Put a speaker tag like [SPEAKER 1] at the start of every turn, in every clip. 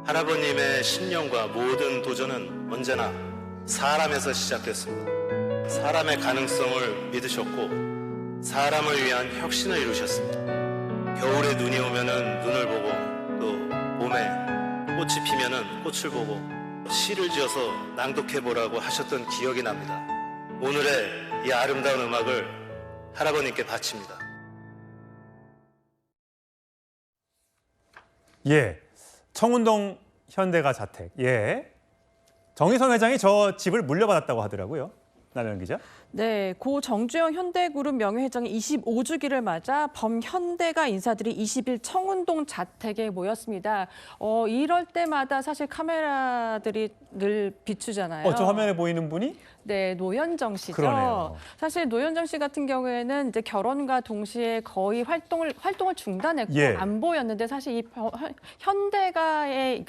[SPEAKER 1] 할아버님의 신념과 모든 도전은 언제나 사람에서 시작됐습니다. 사람의 가능성을 믿으셨고 사람을 위한 혁신을 이루셨습니다. 겨울에 눈이 오면은 눈을 보고 또 봄에 꽃이 피면은 꽃을 보고 시를 지어서 낭독해보라고 하셨던 기억이 납니다. 오늘의 이 아름다운 음악을 할아버님께 바칩니다.
[SPEAKER 2] 예, 청운동 현대가 자택. 예, 정의선 회장이 저 집을 물려받았다고 하더라고요. 나연 기자.
[SPEAKER 3] 네, 고 정주영 현대그룹 명예회장의 25주기를 맞아 범현대가 인사들이 20일 청운동 자택에 모였습니다. 이럴 때마다 사실 카메라들이 늘 비추잖아요.
[SPEAKER 2] 저 화면에 보이는 분이?
[SPEAKER 3] 네, 노현정 씨죠.
[SPEAKER 2] 그러네요.
[SPEAKER 3] 사실 노현정 씨 같은 경우에는 이제 결혼과 동시에 거의 활동을 중단했고
[SPEAKER 2] 예.
[SPEAKER 3] 안 보였는데 사실 이 현대가의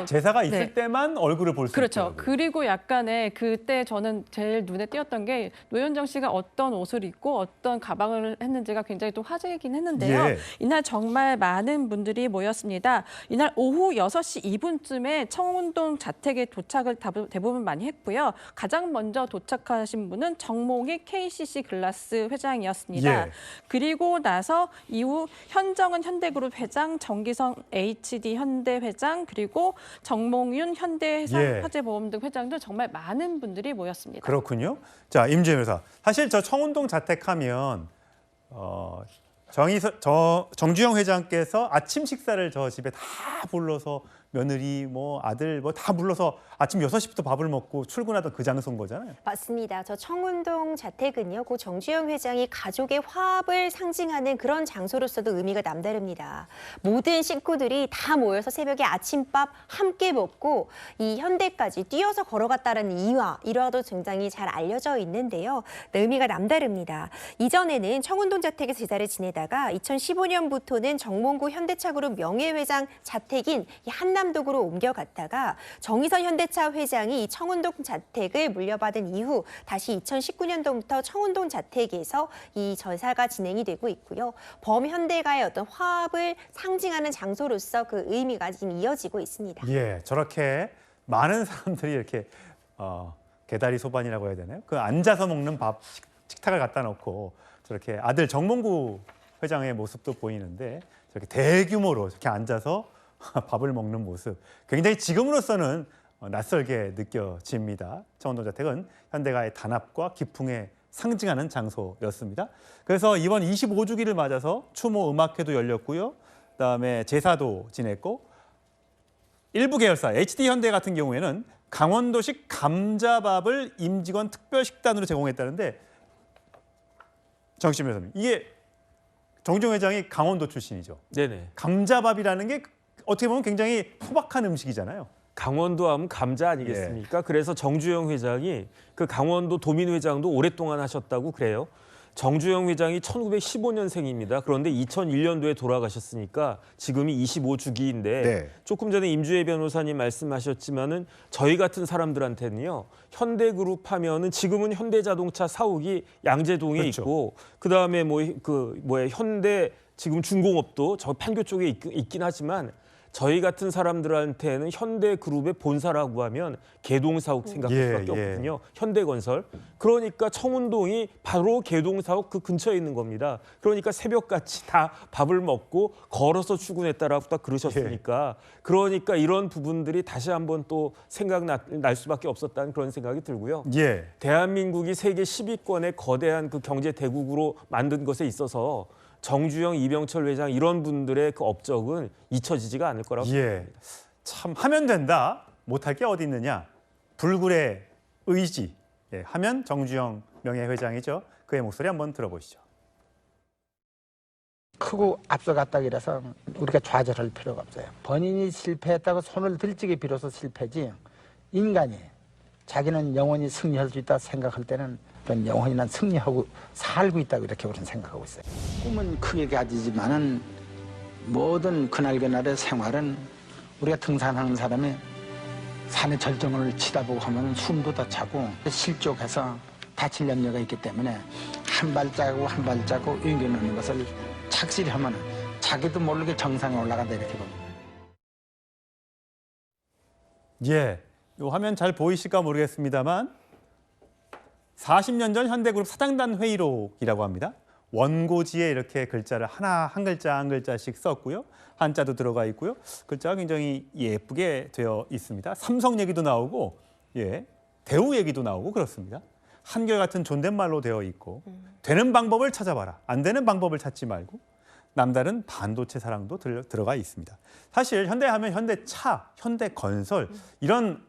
[SPEAKER 2] 제사가 있을
[SPEAKER 3] 네.
[SPEAKER 2] 때만 얼굴을 볼 수
[SPEAKER 3] 그렇죠.
[SPEAKER 2] 있더라고요.
[SPEAKER 3] 그리고 약간의 그때 저는 제일 눈에 띄었던 게 노현정 씨가 어떤 옷을 입고 어떤 가방을 했는지가 굉장히 또 화제이긴 했는데요.
[SPEAKER 2] 예.
[SPEAKER 3] 이날 정말 많은 분들이 모였습니다. 이날 오후 6시 2분쯤에 청운동 자택에 도착을 대부분 많이 했고요. 가장 먼저 도착하신 분은 정몽희 KCC 글라스 회장이었습니다.
[SPEAKER 2] 예.
[SPEAKER 3] 그리고 나서 이후 현정은 현대그룹 회장, 정기성 HD 현대 회장, 그리고 정몽윤 현대해상
[SPEAKER 2] 예.
[SPEAKER 3] 화재보험 등 회장들 정말 많은 분들이 모였습니다.
[SPEAKER 2] 그렇군요. 자, 임지혜 변호사. 사실 저 청운동 자택하면 정주영 회장께서 아침 식사를 저 집에 다 불러서 며느리, 아들 다 불러서 아침 6시부터 밥을 먹고 출근하던 그 장소인 거잖아요.
[SPEAKER 4] 맞습니다. 저 청운동 자택은요, 고 정주영 회장이 가족의 화합을 상징하는 그런 장소로서도 의미가 남다릅니다. 모든 식구들이 다 모여서 새벽에 아침밥 함께 먹고 이 현대까지 뛰어서 걸어갔다는 일화도 굉장히 잘 알려져 있는데요. 의미가 남다릅니다. 이전에는 청운동 자택에서 제사를 지내다가 2015년부터는 정몽구 현대차그룹 명예회장 자택인 이 한남동으로 옮겨갔다가 정의선 현대차 회장이 이 청운동 자택을 물려받은 이후 다시 2019년도부터 청운동 자택에서 이 제사가 진행이 되고 있고요. 범현대가의 어떤 화합을 상징하는 장소로서 그 의미가 지금 이어지고 있습니다.
[SPEAKER 2] 예, 저렇게 많은 사람들이 이렇게 개다리 소반이라고 해야 되나요? 그 앉아서 먹는 식탁을 갖다 놓고 저렇게 아들 정몽구 회장의 모습도 보이는데 저렇게 대규모로 저렇게 앉아서 밥을 먹는 모습 굉장히 지금으로서는 낯설게 느껴집니다. 청운동 자택은 현대가의 단합과 기풍에 상징하는 장소였습니다. 그래서 이번 25주기를 맞아서 추모 음악회도 열렸고요. 그다음에 제사도 지냈고 일부 계열사 HD 현대 같은 경우에는 강원도식 감자밥을 임직원 특별 식단으로 제공했다는데 정신 변호사님, 이게 정주영 회장이 강원도 출신이죠.
[SPEAKER 5] 네네.
[SPEAKER 2] 감자밥이라는 게 어떻게 보면 굉장히 소박한 음식이잖아요.
[SPEAKER 5] 강원도 하면 감자 아니겠습니까? 그래서 정주영 회장이 그 강원도 도민 회장도 오랫동안 하셨다고 그래요. 정주영 회장이 1915년생입니다. 그런데 2001년도에 돌아가셨으니까 지금이 25주기인데
[SPEAKER 2] 네.
[SPEAKER 5] 조금 전에 임주혜 변호사님 말씀하셨지만은 저희 같은 사람들한테는요. 현대그룹 하면은 지금은 현대자동차 사옥이 양재동에
[SPEAKER 2] 그렇죠.
[SPEAKER 5] 있고 그다음에 현대 지금 중공업도 저 판교 쪽에 있긴 하지만 저희 같은 사람들한테는 현대그룹의 본사라고 하면 개동사옥 생각할 수밖에 없거든요. 현대건설. 그러니까 청운동이 바로 개동사옥 그 근처에 있는 겁니다. 그러니까 새벽같이 다 밥을 먹고 걸어서 출근했다라고 딱 그러셨으니까 그러니까 이런 부분들이 다시 한번 또 생각날 수밖에 없었다는 그런 생각이 들고요.
[SPEAKER 2] 예.
[SPEAKER 5] 대한민국이 세계 10위권의 거대한 그 경제 대국으로 만든 것에 있어서 정주영, 이병철 회장 이런 분들의 그 업적은 잊혀지지가 않을 거라고 생각합니다.
[SPEAKER 2] 참 하면 된다, 못할 게 어디 있느냐. 불굴의 의지. 하면 정주영 명예회장이죠. 그의 목소리 한번 들어보시죠.
[SPEAKER 6] 크고 앞서갔다 그래서 우리가 좌절할 필요가 없어요. 본인이 실패했다고 손을 들찌게 빌어서 실패지 인간이 자기는 영원히 승리할 수 있다 생각할 때는 영원히 난 승리하고 살고 있다고 이렇게 우리는 생각하고 있어요. 꿈은 크게 가지지만은 모든 그날그날의 생활은 우리가 등산하는 사람이 산의 절정을 치다보고 하면 숨도 더 차고 실족해서 다칠 염려가 있기 때문에 한 발자국 한 발자국 옮겨놓는 것을 착실히 하면 자기도 모르게 정상에 올라간다 이렇게 봅니다.
[SPEAKER 2] 예, 이 화면 잘 보이실까 모르겠습니다만 40년 전 현대그룹 사장단 회의록이라고 합니다. 원고지에 이렇게 글자를 한 글자 한 글자씩 썼고요. 한자도 들어가 있고요. 글자가 굉장히 예쁘게 되어 있습니다. 삼성 얘기도 나오고, 예, 대우 얘기도 나오고 그렇습니다. 한결같은 존댓말로 되어 있고, 되는 방법을 찾아봐라. 안 되는 방법을 찾지 말고, 남다른 반도체 사랑도 들어가 있습니다. 사실 현대하면 현대차, 현대건설 이런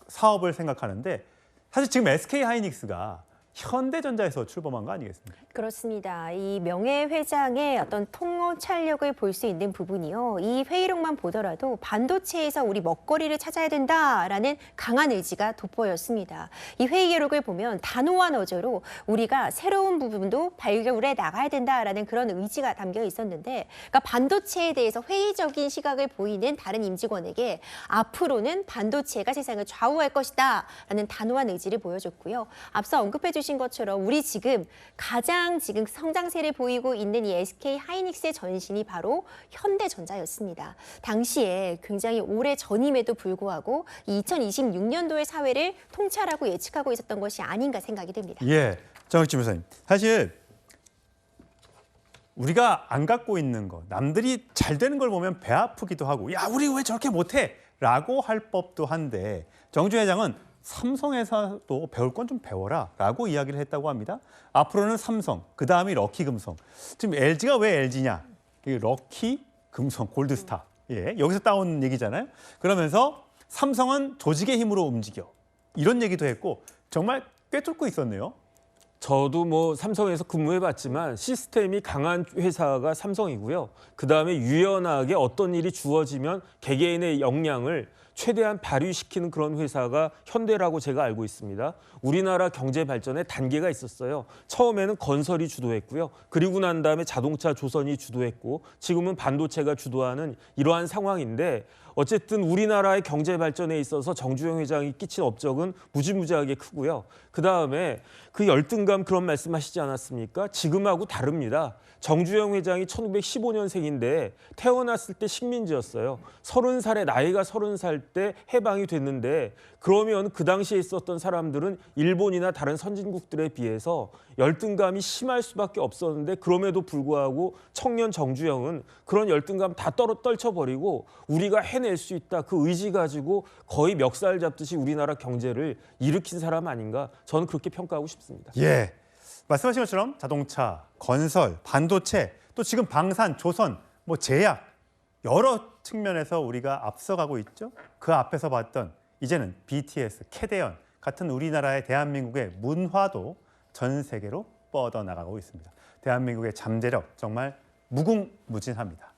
[SPEAKER 2] 사업을 생각하는데 사실 지금 SK 하이닉스가 현대전자에서 출범한 거 아니겠습니까?
[SPEAKER 4] 그렇습니다. 이 명예회장의 어떤 통찰력을 볼 수 있는 부분이요. 이 회의록만 보더라도 반도체에서 우리 먹거리를 찾아야 된다라는 강한 의지가 돋보였습니다. 이 회의 기록을 보면 단호한 어조로 우리가 새로운 부분도 발굴해 나가야 된다라는 그런 의지가 담겨 있었는데, 그러니까 반도체에 대해서 회의적인 시각을 보이는 다른 임직원에게 앞으로는 반도체가 세상을 좌우할 것이다라는 단호한 의지를 보여줬고요. 앞서 언급해 주신 것처럼 우리 지금 가장 성장세를 보이고 있는 이 SK 하이닉스의 전신이 바로 현대전자였습니다. 당시에 굉장히 오래 전임에도 불구하고 2026년도의 사회를 통찰하고 예측하고 있었던 것이 아닌가 생각이 듭니다.
[SPEAKER 2] 예, 정혁진 변호사님. 사실 우리가 안 갖고 있는 거, 남들이 잘 되는 걸 보면 배 아프기도 하고, 야, 우리 왜 저렇게 못해? 라고 할 법도 한데 정주 회장은 삼성에서도 배울 건 좀 배워라 라고 이야기를 했다고 합니다. 앞으로는 삼성, 그 다음이 럭키금성. 지금 LG가 왜 LG냐? 럭키, 금성, 골드스타. 예, 여기서 따온 얘기잖아요. 그러면서 삼성은 조직의 힘으로 움직여. 이런 얘기도 했고 정말 꿰뚫고 있었네요.
[SPEAKER 5] 저도 뭐 삼성에서 근무해봤지만 시스템이 강한 회사가 삼성이고요. 그다음에 유연하게 어떤 일이 주어지면 개개인의 역량을 최대한 발휘시키는 그런 회사가 현대라고 제가 알고 있습니다. 우리나라 경제 발전에 단계가 있었어요. 처음에는 건설이 주도했고요. 그리고 난 다음에 자동차 조선이 주도했고 지금은 반도체가 주도하는 이러한 상황인데 어쨌든 우리나라의 경제 발전에 있어서 정주영 회장이 끼친 업적은 무지무지하게 크고요. 그다음에 그 열등감 그런 말씀하시지 않았습니까? 지금하고 다릅니다. 정주영 회장이 1915년생인데 태어났을 때 식민지였어요. 30살에 나이가 30살 때 해방이 됐는데 그러면 그 당시에 있었던 사람들은 일본이나 다른 선진국들에 비해서 열등감이 심할 수밖에 없었는데 그럼에도 불구하고 청년 정주영은 그런 열등감 다 떨쳐버리고 우리가 해낼 수 있다 그 의지 가지고 거의 멱살 잡듯이 우리나라 경제를 일으킨 사람 아닌가 저는 그렇게 평가하고 싶습니다.
[SPEAKER 2] 예, 말씀하신 것처럼 자동차, 건설, 반도체, 또 지금 방산, 조선, 뭐 제약 여러 측면에서 우리가 앞서가고 있죠. 그 앞에서 봤던 이제는 BTS, 캐대언 같은 우리나라의 대한민국의 문화도 전 세계로 뻗어나가고 있습니다. 대한민국의 잠재력 정말 무궁무진합니다.